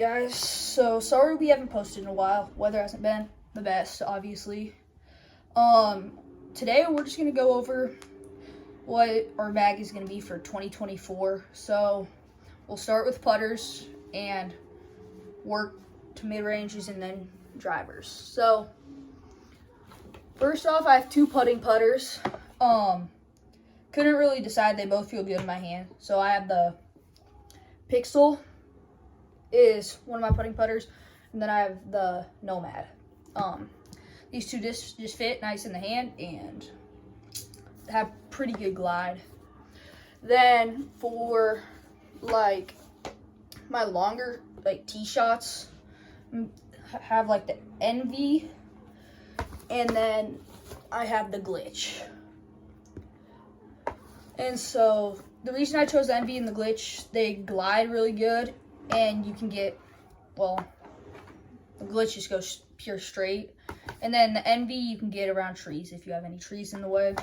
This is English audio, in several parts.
Guys, so sorry we haven't posted in a while. Weather hasn't been the best, obviously. Today we're just gonna go over what our bag is gonna be for 2024. So we'll start with putters and work to mid-ranges and then drivers. So first off, I have two putting putters. Couldn't really decide. They both feel good in my hand. So I have the Pixel is one of my putting putters, and then I have the Nomad. These two discs just fit nice in the hand and have pretty good glide. Then for like my longer tee shots, have like the Envy, and then I have the Glitch. And so the reason I chose the Envy and the Glitch, they glide really good, and you can get, well, the Glitch just goes pure straight. And then the Envy you can get around trees if you have any trees in the way.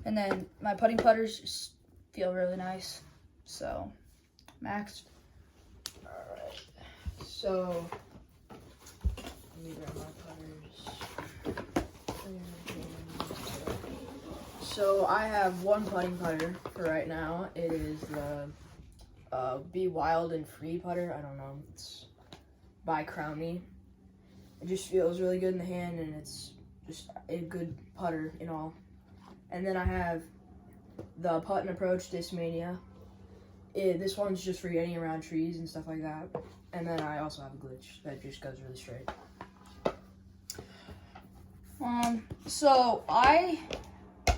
And then my putting putters just feel really nice. So, Max. Alright, so let me grab my putters. So I have one putting putter for right now. It is the Be Wild and Free putter. I don't know. It's by Crowny. It just feels really good in the hand, and it's just a good putter in all. And then I have the Putt and Approach Discmania. This one's just for getting around trees and stuff like that. And then I also have a Glitch that just goes really straight. So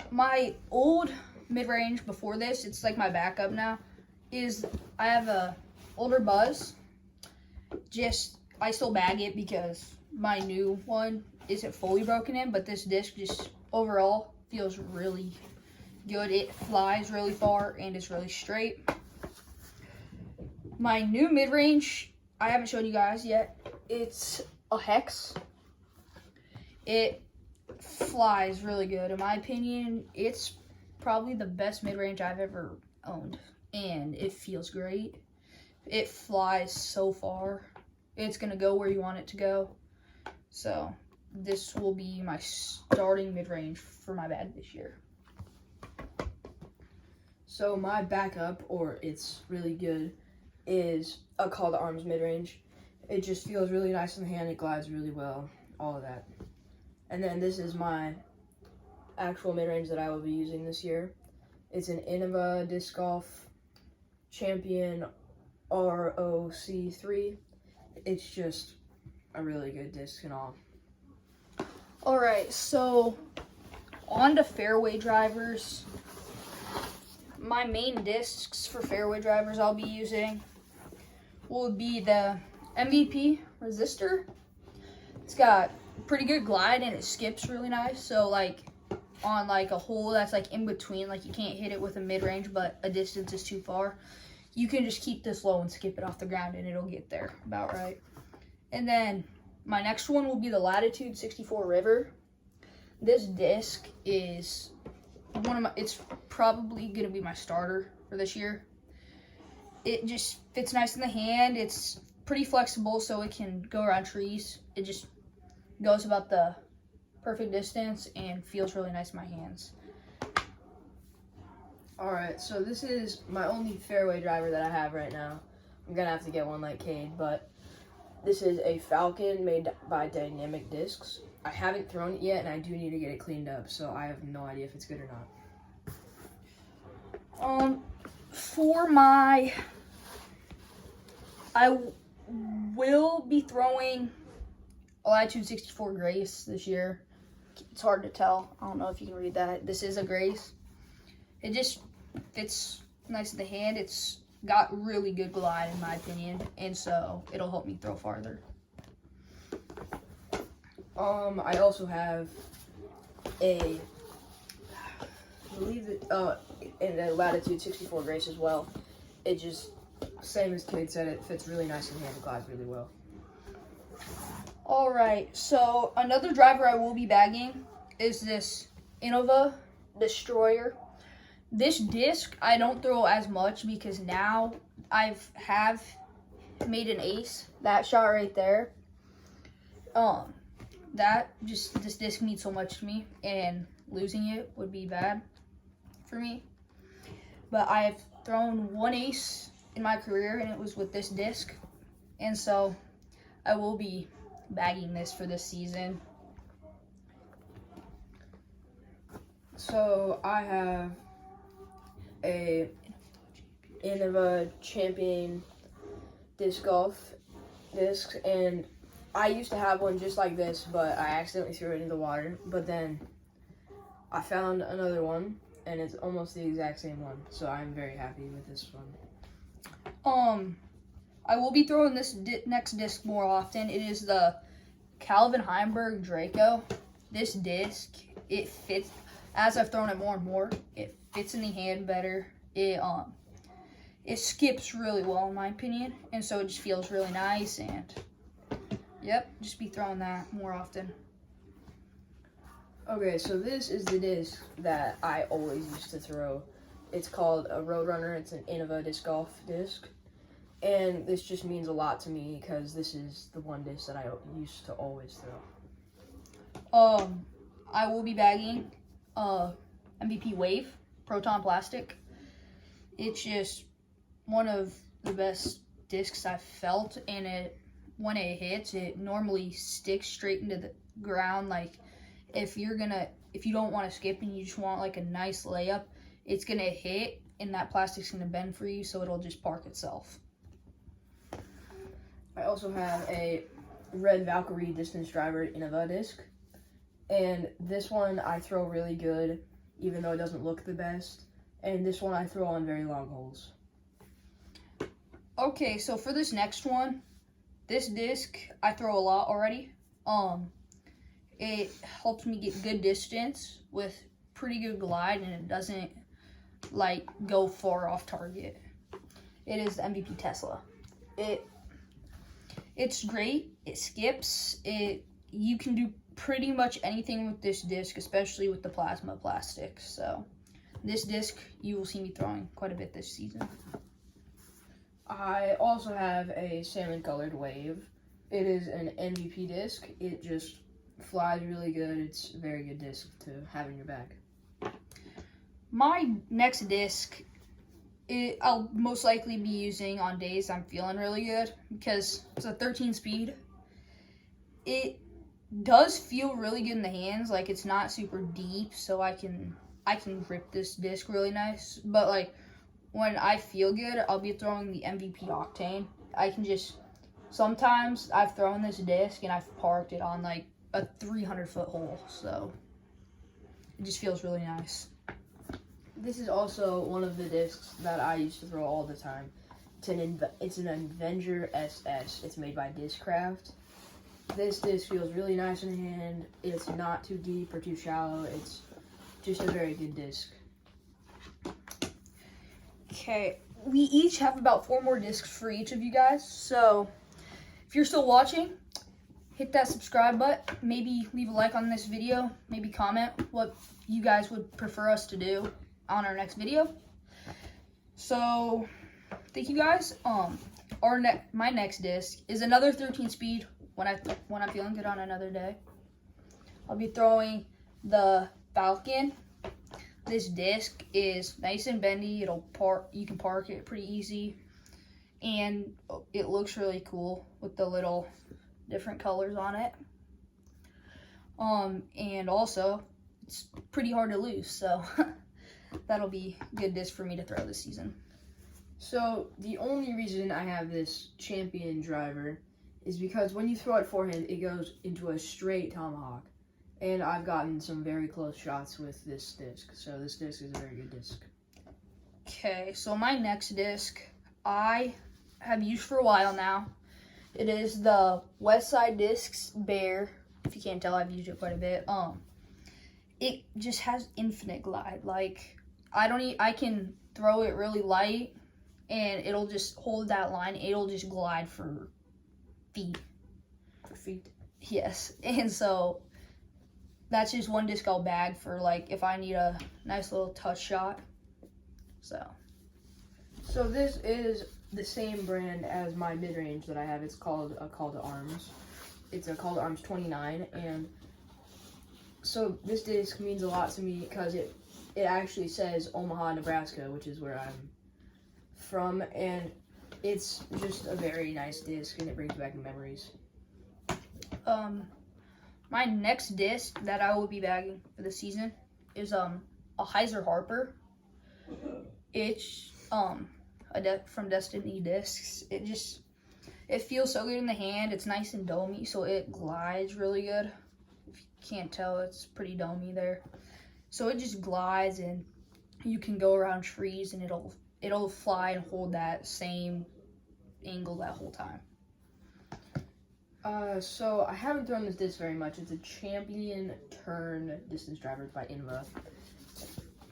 my old mid-range before this, it's like my backup now, is I have a older Buzz. I still bag it because my new one isn't fully broken in, but this disc just overall feels really good. It flies really far and it's really straight. My new mid-range, I haven't shown you guys yet. It's a Hex. It flies really good. In my opinion, it's probably the best mid-range I've ever owned, and it feels great. It flies so far. It's gonna go where you want it to go. So this will be my starting mid-range for my bag this year. So my backup, or it's really good, is a Call to Arms mid-range. It just feels really nice in the hand. It glides really well. All of that. And then this is my actual mid-range that I will be using this year. It's an Innova Disc Golf Champion ROC3. It's just a really good disc and all. Alright, so on to fairway drivers. My main discs for fairway drivers I'll be using will be the MVP Resistor. It's got pretty good glide and it skips really nice. So on a hole that's in between, you can't hit it with a mid-range but a distance is too far, you can just keep this low and skip it off the ground and it'll get there about right. And then my next one will be the Latitude 64 River. This disc is it's probably gonna be my starter for this year. It just fits nice in the hand. It's pretty flexible, so it can go around trees. It just goes about the perfect distance and feels really nice in my hands. Alright, so this is my only fairway driver that I have right now. I'm gonna have to get one like Cade, but this is a Falcon made by Dynamic Discs. I haven't thrown it yet, and I do need to get it cleaned up, so I have no idea if it's good or not. I will be throwing a Latitude 64 Grace this year. It's hard to tell. I don't know if you can read that. This is a Grace. It just fits nice in the hand. It's got really good glide in my opinion, and so it'll help me throw farther. I also have I believe in a Latitude 64 Grace as well. It just, same as Cade said, it fits really nice in the hand and glides really well. Alright, so another driver I will be bagging is this Innova Destroyer. This disc I don't throw as much because now I have made an ace. That shot right there. This disc means so much to me, and losing it would be bad for me. But I've thrown one ace in my career, and it was with this disc. And so I will be bagging this for this season. So I have a Innova Champion disc golf disc, and I used to have one just like this, but I accidentally threw it in the water. But then I found another one, and it's almost the exact same one. So I'm very happy with this one. I will be throwing this next disc more often. It is the Calvin Heimberg Draco. This disc, it fits. As I've thrown it more and more, it fits in the hand better. It skips really well in my opinion, and so it just feels really nice. And yep, just be throwing that more often. Okay, so this is the disc that I always used to throw. It's called a Roadrunner. It's an Innova disc golf disc. And this just means a lot to me because this is the one disc that I used to always throw. I will be bagging MVP Wave Proton Plastic. It's just one of the best discs I've felt, and when it hits, it normally sticks straight into the ground. Like if you don't want to skip and you just want like a nice layup, it's gonna hit and that plastic's gonna bend for you, so it'll just park itself. I also have a Red Valkyrie Distance Driver Innova disc, and this one I throw really good, even though it doesn't look the best. And this one I throw on very long holes. Okay, so for this next one, this disc I throw a lot already. It helps me get good distance with pretty good glide, and it doesn't like go far off target. It is the MVP Tesla. It's great. It skips. You can do pretty much anything with this disc, especially with the plasma plastic. So this disc you will see me throwing quite a bit this season. I also have a salmon colored Wave. It is an MVP disc. It just flies really good. It's a very good disc to have in your bag. My next disc, I'll most likely be using on days I'm feeling really good because it's a 13 speed. It does feel really good in the hands. Like it's not super deep, so I can grip this disc really nice. But like when I feel good, I'll be throwing the MVP Octane. Sometimes I've thrown this disc and I've parked it on like a 300-foot hole, so it just feels really nice. This is also one of the discs that I used to throw all the time. It's an Avenger SS. It's made by Discraft. This disc feels really nice in the hand. It's not too deep or too shallow. It's just a very good disc. Okay, we each have about 4 more discs for each of you guys. So if you're still watching, hit that subscribe button. Maybe leave a like on this video. Maybe comment what you guys would prefer us to do on our next video. So thank you guys. My next disc is another 13 speed when I'm feeling good on another day. I'll be throwing the Falcon. This disc is nice and bendy. You can park it pretty easy, and it looks really cool with the little different colors on it. And also it's pretty hard to lose, so that'll be a good disc for me to throw this season. So the only reason I have this Champion driver is because when you throw it forehand, it goes into a straight tomahawk. And I've gotten some very close shots with this disc. So this disc is a very good disc. Okay, so my next disc I have used for a while now. It is the Westside Discs Bear. If you can't tell, I've used it quite a bit. It just has infinite glide. Like I can throw it really light and it'll just hold that line. It'll just glide for feet. For feet? Yes. And so that's just one disc I'll bag for like if I need a nice little touch shot. So this is the same brand as my mid-range that I have. It's called a Call to Arms. It's a Call to Arms 29, and so this disc means a lot to me because it actually says Omaha, Nebraska, which is where I'm from, and it's just a very nice disc, and it brings back memories. My next disc that I will be bagging for the season is a Heiser Harper. It's from Destiny Discs. It feels so good in the hand. It's nice and domey, so it glides really good. If you can't tell, it's pretty domey there. So it just glides, and you can go around trees, and it'll fly and hold that same angle that whole time. So I haven't thrown this disc very much. It's a Champion Turn distance driver by Inva,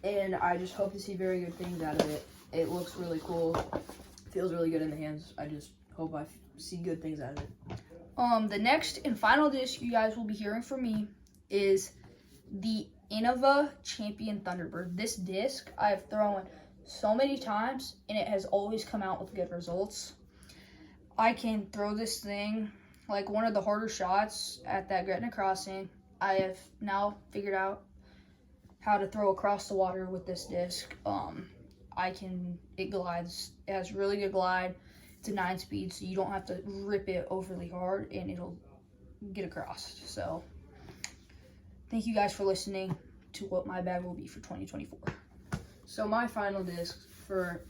and I just hope to see very good things out of it. It looks really cool, feels really good in the hands. I just hope I see good things out of it. The next and final disc you guys will be hearing from me is the Innova Champion Thunderbird. This disc I have thrown so many times, and it has always come out with good results. I can throw this thing like one of the harder shots at that Gretna Crossing. I have now figured out how to throw across the water with this disc. It glides, it has really good glide. It's a 9-speed, so you don't have to rip it overly hard, and it'll get across. So thank you guys for listening to what my bag will be for 2024. So my final disc for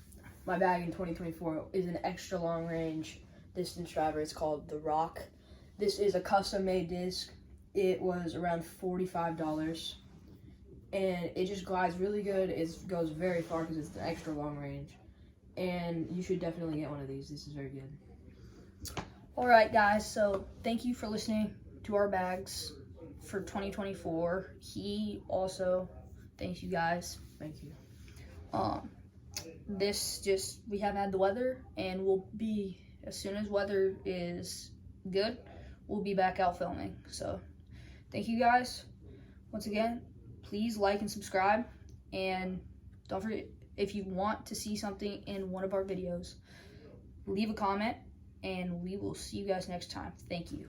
my bag in 2024 is an extra long range distance driver. It's called the Rock. This is a custom made disc. It was around $45, and it just glides really good. It goes very far because it's an extra long range, and you should definitely get one of these. This is very good. All right, guys, so thank you for listening to our bags for 2024. He also thanks you guys. Thank you. We haven't had the weather, and we'll be, as soon as weather is good, we'll be back out filming. So thank you guys once again. Please like and subscribe, and don't forget, if you want to see something in one of our videos, leave a comment, and we will see you guys next time. Thank you.